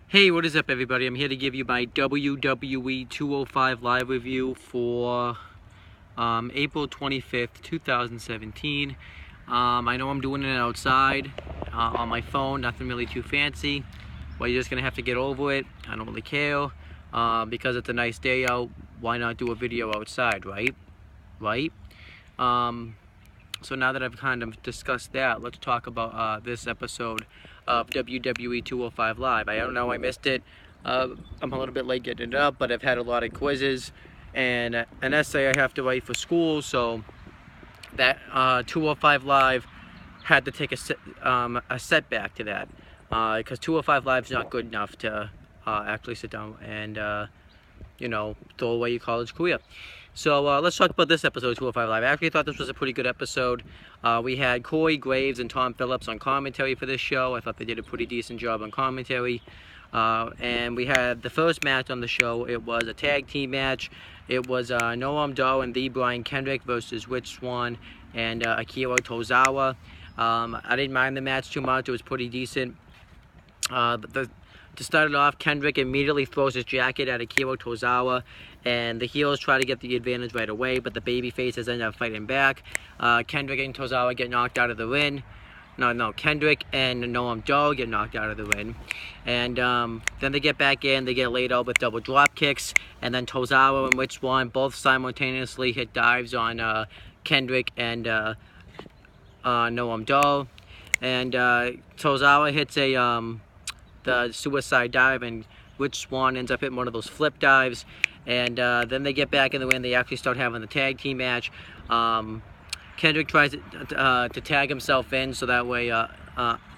Hey, what is up, everybody? I'm here to give you my WWE 205 live review for April 25th, 2017. I know I'm doing it outside on my phone, nothing really too fancy, but you're just going to have to get over it. I don't really care because it's a nice day out. Why not do a video outside, right? So now that I've kind of discussed that, let's talk about this episode of WWE 205 Live. I don't know, I missed it. I'm a little bit late getting it up, but I've had a lot of quizzes and an essay I have to write for school, so that 205 Live had to take a setback to that because 205 Live is not good enough to actually sit down and throw away your college career. So let's talk about this episode of 205 Live. I actually thought this was a pretty good episode. We had Corey Graves and Tom Phillips on commentary for this show. I thought they did a pretty decent job on commentary. And we had the first match on the show. It was a tag team match. It was Noam Dar and the Brian Kendrick versus Rich Swann and Akira Tozawa. I didn't mind the match too much. It was pretty decent. To start it off, Kendrick immediately throws his jacket at Akira Tozawa, and the heels try to get the advantage right away, but the baby faces end up fighting back. Kendrick and Tozawa get knocked out of the ring. Kendrick and Noam Dar get knocked out of the ring. And then they get back in, they get laid out with double drop kicks, and then Tozawa and Rich Swann both simultaneously hit dives on Kendrick and Noam Dar. And Tozawa hits the suicide dive, and Rich Swann ends up hitting one of those flip dives, and then they get back in the ring. They actually start having the tag team match. Kendrick tries to tag himself in, so that way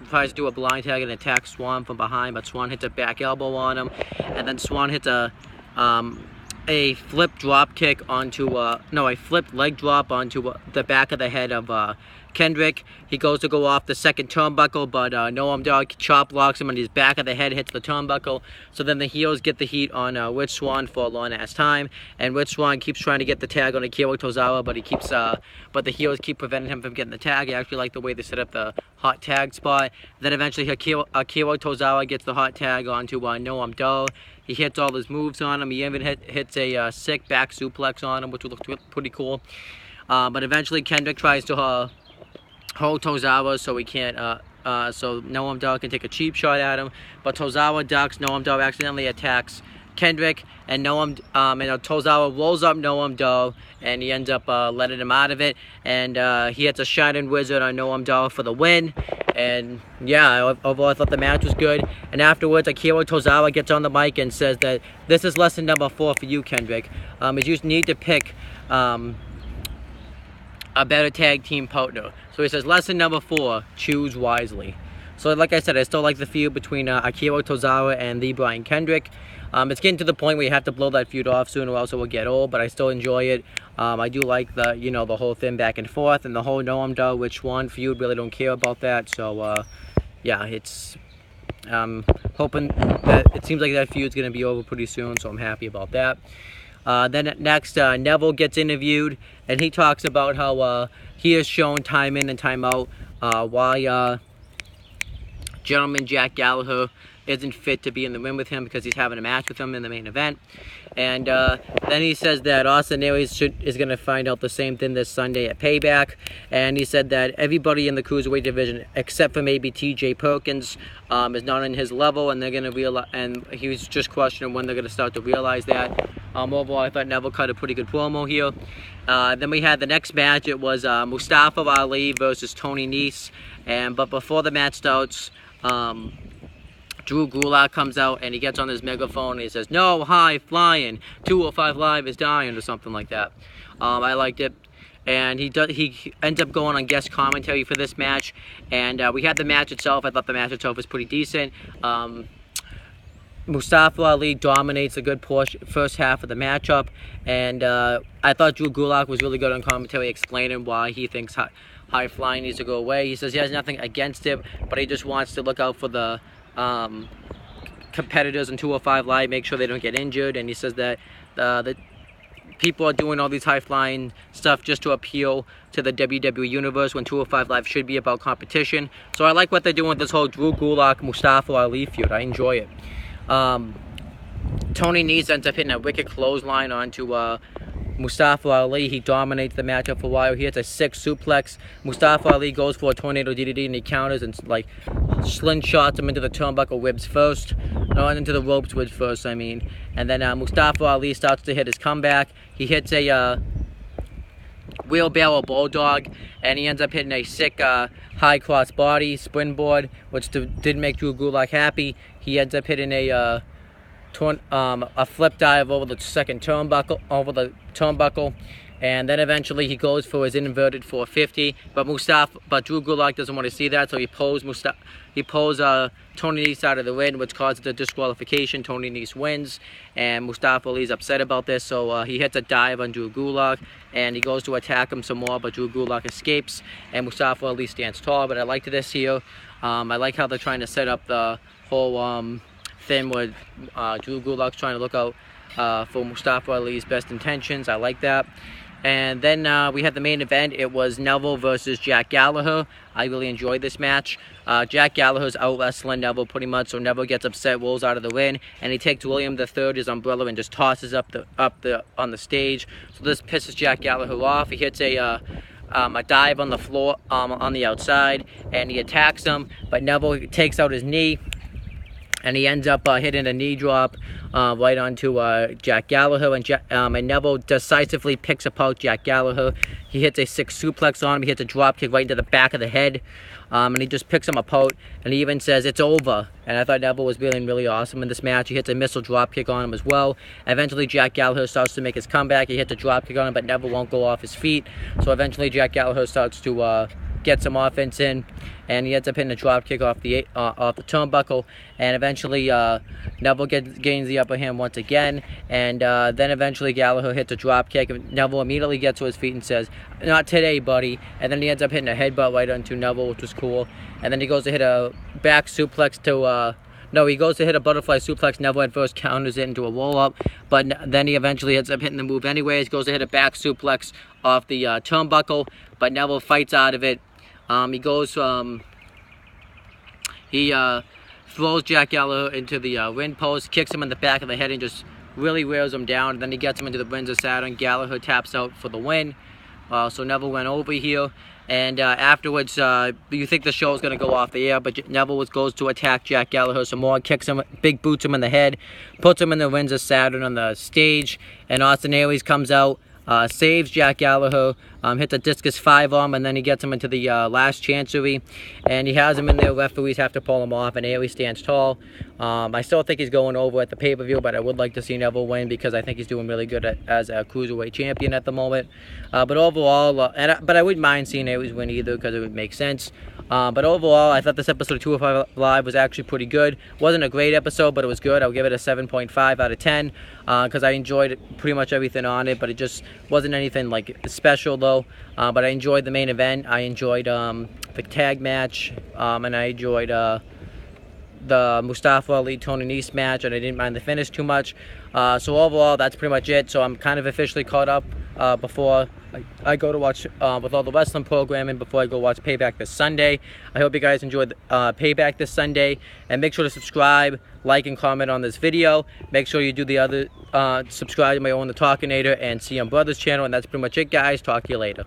tries to do a blind tag and attack Swann from behind, but Swann hits a back elbow on him, and then Swann hits a flip drop kick onto a flipped leg drop onto the back of the head of Kendrick. He goes to go off the second turnbuckle, but Noam Dar chop blocks him, and his back of the head hits the turnbuckle. So then the heels get the heat on Rich Swann for a long ass time, and Rich Swann keeps trying to get the tag on Akira Tozawa, but the heels keep preventing him from getting the tag. I actually like the way they set up the hot tag spot. Then eventually Akira Tozawa gets the hot tag onto Noam Dar. He hits all his moves on him. He even hits a sick back suplex on him, which would look pretty cool. But eventually Kendrick tries to hold Tozawa so he can't, so Noam Dar can take a cheap shot at him. But Tozawa ducks. Noam Dar accidentally attacks Kendrick, and Tozawa rolls up Noam Dar, and he ends up letting him out of it. And he hits a Shining Wizard on Noam Dar for the win. And yeah, overall I thought the match was good. And afterwards, Akira Tozawa gets on the mic and says that this is lesson number 4 for you, Kendrick. Is you need to pick a better tag team partner. So he says, lesson number 4, choose wisely. So like I said, I still like the feud between Akira Tozawa and the Brian Kendrick. It's getting to the point where you have to blow that feud off soon or else it will get old, but I still enjoy it. I do like the whole thing back and forth, and the whole Noam Dar Rich Swann feud, really don't care about that. So yeah, it's hoping that it seems like that feud's going to be over pretty soon, so I'm happy about that. Then next, Neville gets interviewed, and he talks about how he has shown time in and time out why gentleman Jack Gallagher isn't fit to be in the ring with him because he's having a match with him in the main event. And then he says that Austin Aries is going to find out the same thing this Sunday at Payback. And he said that everybody in the Cruiserweight division, except for maybe T.J. Perkins, is not on his level, and they're going to realize. And he was just questioning when they're going to start to realize that. Overall, I thought Neville cut a pretty good promo here. Then we had the next match. It was Mustafa Ali versus Tony Nese. But before the match starts, Drew Gulak comes out and he gets on his megaphone and he says, "No high flying, 205 Live is dying," or something like that. I liked it. And he ends up going on guest commentary for this match. And we had the match itself. I thought the match itself was pretty decent. Mustafa Ali dominates a good first half of the matchup. And I thought Drew Gulak was really good on commentary, explaining why he thinks high flying needs to go away. He says he has nothing against it, but he just wants to look out for the competitors in 205 Live, make sure they don't get injured. And he says that the people are doing all these high-flying stuff just to appeal to the WWE Universe when 205 Live should be about competition. So I like what they're doing with this whole Drew Gulak, Mustafa Ali feud. I enjoy it. Tony Nese ends up hitting a wicked clothesline onto Mustafa Ali. He dominates the matchup for a while. He hits a 6 suplex. Mustafa Ali goes for a tornado DDT and he counters and like slingshots him into the turnbuckle ribs first. No, into the ropes ribs first, I mean. And then Mustafa Ali starts to hit his comeback. He hits a wheelbarrow bulldog, and he ends up hitting a sick high cross body springboard, which did make Drew Gulak happy. He ends up hitting a flip dive over the second turnbuckle, and then eventually he goes for his inverted 450. But Drew Gulak doesn't want to see that, so he pulls Tony Nese out of the ring, which causes a disqualification. Tony Nese wins, and Mustafa Ali's upset about this, so he hits a dive on Drew Gulak, and he goes to attack him some more, but Drew Gulak escapes, and Mustafa Ali stands tall. But I liked this here. I like how they're trying to set up the whole thing where Drew Gulak's trying to look out for Mustafa Ali's best intentions. I like that. And then we had the main event. It was Neville versus Jack Gallagher. I really enjoyed this match. Jack Gallagher's out wrestling Neville pretty much, so Neville gets upset, rolls out of the ring, and he takes William III, his umbrella, and just tosses up on the stage. So this pisses Jack Gallagher off. He hits a dive on the floor on the outside, and he attacks him, but Neville takes out his knee, and he ends up hitting a knee drop right onto Jack Gallagher, and Neville decisively picks apart Jack Gallagher. He hits a 6 suplex on him. He hits a drop kick right into the back of the head, and he just picks him apart, and he even says, "It's over." And I thought Neville was feeling really awesome in this match. He hits a missile drop kick on him as well. Eventually, Jack Gallagher starts to make his comeback. He hits a drop kick on him, but Neville won't go off his feet. So eventually, Jack Gallagher starts to get some offense in, and he ends up hitting a drop kick off the turnbuckle, and eventually Neville gains the upper hand once again, and then eventually Gallagher hits a drop kick, and Neville immediately gets to his feet and says, "Not today, buddy," and then he ends up hitting a headbutt right onto Neville, which was cool. And then he goes to hit a back suplex to he goes to hit a butterfly suplex. Neville at first counters it into a roll-up, but then he eventually ends up hitting the move anyways. Goes to hit a back suplex off the turnbuckle, but Neville fights out of it. He throws Jack Gallagher into the ring post, kicks him in the back of the head, and just really wears him down. And then he gets him into the Windsor Saturn. Gallagher taps out for the win. So Neville went over here. And afterwards, you think the show is going to go off the air, but Neville goes to attack Jack Gallagher some more, kicks him, big boots him in the head, puts him in the Windsor Saturn on the stage, and Austin Aries comes out, saves Jack Gallagher, hits a discus 5 on him, and then he gets him into the last chancery, and he has him in there. Referees have to pull him off, and Aries stands tall. I still think he's going over at the pay-per-view, but I would like to see Neville win because I think he's doing really good as a cruiserweight champion at the moment. But overall, but I wouldn't mind seeing Aries win either because it would make sense. But overall, I thought this episode of 205 Live was actually pretty good. Wasn't a great episode, but it was good. I'll give it a 7.5 out of 10 because I enjoyed pretty much everything on it, but it just wasn't anything like special though. But I enjoyed the main event. I enjoyed the tag match, and I enjoyed the Mustafa Ali Tony Nese match, and I didn't mind the finish too much. So overall, that's pretty much it. So I'm kind of officially caught up before I go to watch with all the wrestling programming before I go watch Payback this Sunday. I hope you guys enjoyed Payback this Sunday, and make sure to subscribe, like, and comment on this video. Make sure you do the other subscribe to my Owen the Talkinator and CM Brothers channel, and that's pretty much it, guys. Talk to you later.